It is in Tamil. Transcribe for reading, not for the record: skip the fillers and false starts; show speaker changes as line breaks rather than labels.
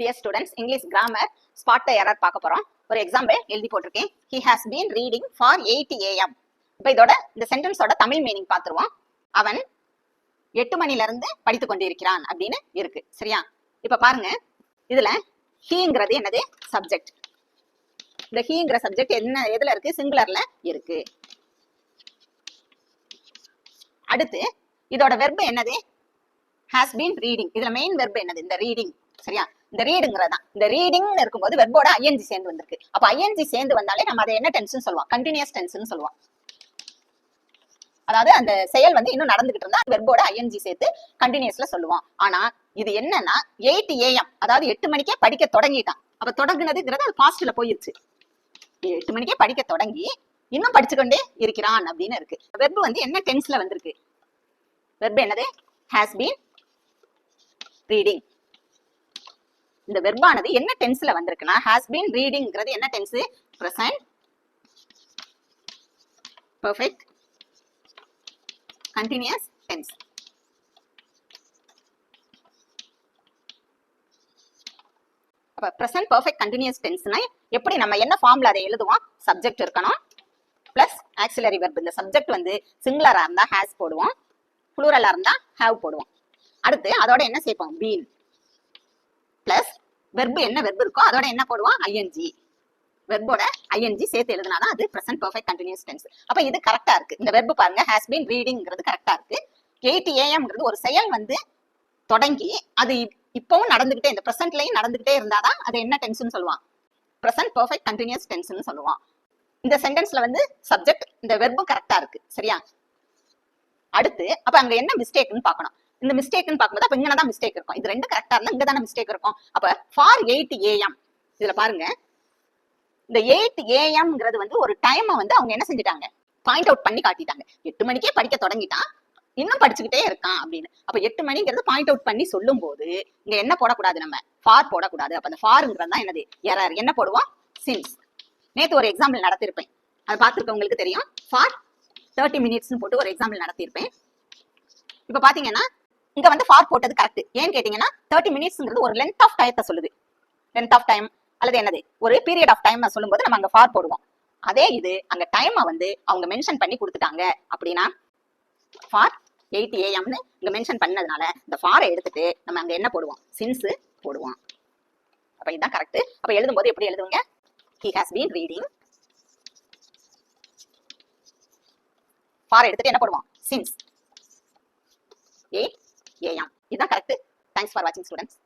Dear students, English grammar spot the error பார்க்க போறோம். ஒரு எக்ஸாம்பிள் எழுதி போட்டிருக்கேன். he has been reading for 8 am. இப்போ இதோட இந்த சென்டென்ஸோட தமிழ் மீனிங் பார்த்துருவோம். அவன் 8 மணில இருந்து படித்துக் கொண்டிருக்கிறான் அப்படின்னு இருக்கு. சரியா? இப்ப பாருங்க, இதுல ஹீங்கிறது என்னது? சப்ஜெக்ட். இந்த ஹீங்கிற சப்ஜெக்ட் என்ன எதுல இருக்கு? சிங்குலர்ல இருக்கு. அடுத்து இதோட வெர்பு என்னது? has been reading. இதுல மெயின் வெர்பு என்னது? இந்த ரீடிங். சரியா? இந்த ரீடுங்கிறதா. இந்த ரீடிங் இருக்கும்போது வெர்போட ஐஎன்ஜி சேர்ந்து வந்திருக்கு. அப்ப ஐஎன்ஜி சேர்ந்து வந்தாலே நம்ம அதை என்ன டென்ஸ் சொல்லுவோம்? கண்டினியூஸ் டென்ஸ் சொல்லுவோம். அதாவது அந்த செயல் வந்து இன்னும் நடந்துகிட்டு இருந்தா வெர்போட ஐஎன்ஜி சேர்த்து கண்டினியூஸ்ல சொல்லுவோம். ஆனா இது என்னன்னா 8 am, அதாவது 8 மணிக்கே படிக்க தொடங்கிட்டான். அப்ப தொடங்குனதுங்கிறது அது பாஸ்ட்ல போயிருச்சு. 8 மணிக்கே படிக்க தொடங்கி இன்னும் படிச்சுக்கொண்டே இருக்கிறான் அப்படின்னு இருக்கு. வெர்பு வந்து என்ன டென்ஸ்ல வந்திருக்கு? வெர்பு என்னது? has been reading. இந்த வெர்பானது என்ன டென்ஸ்ல வந்திருக்குன்னா has been readingங்கிறது என்ன tense? present perfect continuous tense. அப்ப present perfect continuous tenseனா எப்படி நம்ம என்ன ஃபார்ம்ல அதை எழுதுவோம்? சப்ஜெக்ட் இருக்கணும் பிளஸ் ஆக்சிலரி வெர்ப். இந்த சப்ஜெக்ட் வந்து சிங்குலரா இருந்தா has போடுவோம், ப்ளூரலா இருந்தா have போடுவோம். அடுத்து அதோட என்ன சேர்ப்போம்? been பிளஸ் வெர்பு என்ன வெர்பு இருக்கோ அதோட என்ன போடுவோம்? ஐஎன்ஜி. வெர்போட ஐஎன்ஜி சேர்த்து எழுதுனாதான் அது present perfect continuous tense. அப்ப இது கரெக்டா இருக்கு. இந்த வெர்பு பாருங்க, has been readingங்கிறது கரெக்டா இருக்கு. 8 amங்கிறது ஒரு செயல் வந்து தொடங்கி அது இப்பவும் நடந்துகிட்டே, இந்த பிரசன்ட்லயும் நடந்துகிட்டே இருந்தாதான் அது என்ன டென்ஸ்னு சொல்லுவான்? present perfect continuous tenseன்னு சொல்லுவான். இந்த சென்டென்ஸ்ல வந்து சப்ஜெக்ட் இந்த வெர்பு கரெக்டா இருக்கு. சரியா? அடுத்து அப்ப அங்க என்ன மிஸ்டேக்னு பார்க்கணும். இந்த மிஸ்டேக்னு பார்க்கும்போது அப்ப இங்கதான் மிஸ்டேக் இருக்கும். இது ரெண்டு கரெக்டா இருந்தா இங்க தானே மிஸ்டேக் இருக்கும். அப்ப ஃபார் 8 am இதுல பாருங்க, இந்த 8 amங்கிறது வந்து ஒரு டைம் வந்து அவங்க என்ன செஞ்சுட்டாங்க? பாயிண்ட் அவுட் பண்ணி காட்டிட்டாங்க. 8 மணிக்கே படிக்க தொடங்கிட்டான், இன்னும் படிச்சுக்கிட்டே இருக்கான் அப்படின்னு. அப்ப 8 மணிங்கிறது பாயிண்ட் அவுட் பண்ணி சொல்லும் போது இங்க என்ன போடக்கூடாது? நம்ம ஃபார் போடக்கூடாது. அப்ப அந்த ஃபார்ங்கிறது தான் என்னது? எரர். என்ன போடுவோம்? சின்ஸ். நேத்து ஒரு எக்ஸாம்பிள் நடத்திருப்பேன், அது பார்த்துருக்கவங்களுக்கு தெரியும். ஃபார் 30 minutesனு போட்டு ஒரு எக்ஸாம்பிள் நடத்திருப்பேன். இப்ப பாத்தீங்கன்னா இங்க வந்து ஃபார் போட்டது கரெக்ட். ஏன்னு கேட்டீங்கன்னா 30 minutesங்கிறது ஒரு லென்த் ஆஃப் டைத்தை சொல்லுது. லென்த் ஆஃப் டைம் அல்லது என்னது ஒரு பீரியட் ஆஃப் டைம் சொல்லும்போது நம்ம அங்க ஃபார் போடுவோம். அதே இது அங்க டைமை வந்து அவங்க மென்ஷன் பண்ணி கொடுத்துட்டாங்க அப்படின்னா ஃபார் 8 amன்னு இங்க மென்ஷன் பண்ணதுனால இந்த ஃபாரை எடுத்துட்டு நம்ம அங்க என்ன போடுவோம்? சின்ஸ் போடுவோம். அப்ப இதுதான் கரெக்ட். அப்ப எழுதும்போது எப்படி எழுதுவீங்க? he has been reading. For எடுத்துட்டு என்ன போடுவோம்? Since 8 am. இதுதான் கரெக்ட். தேங்க்ஸ் ஃபார் வாட்சிங் ஸ்டூடெண்ட்ஸ்.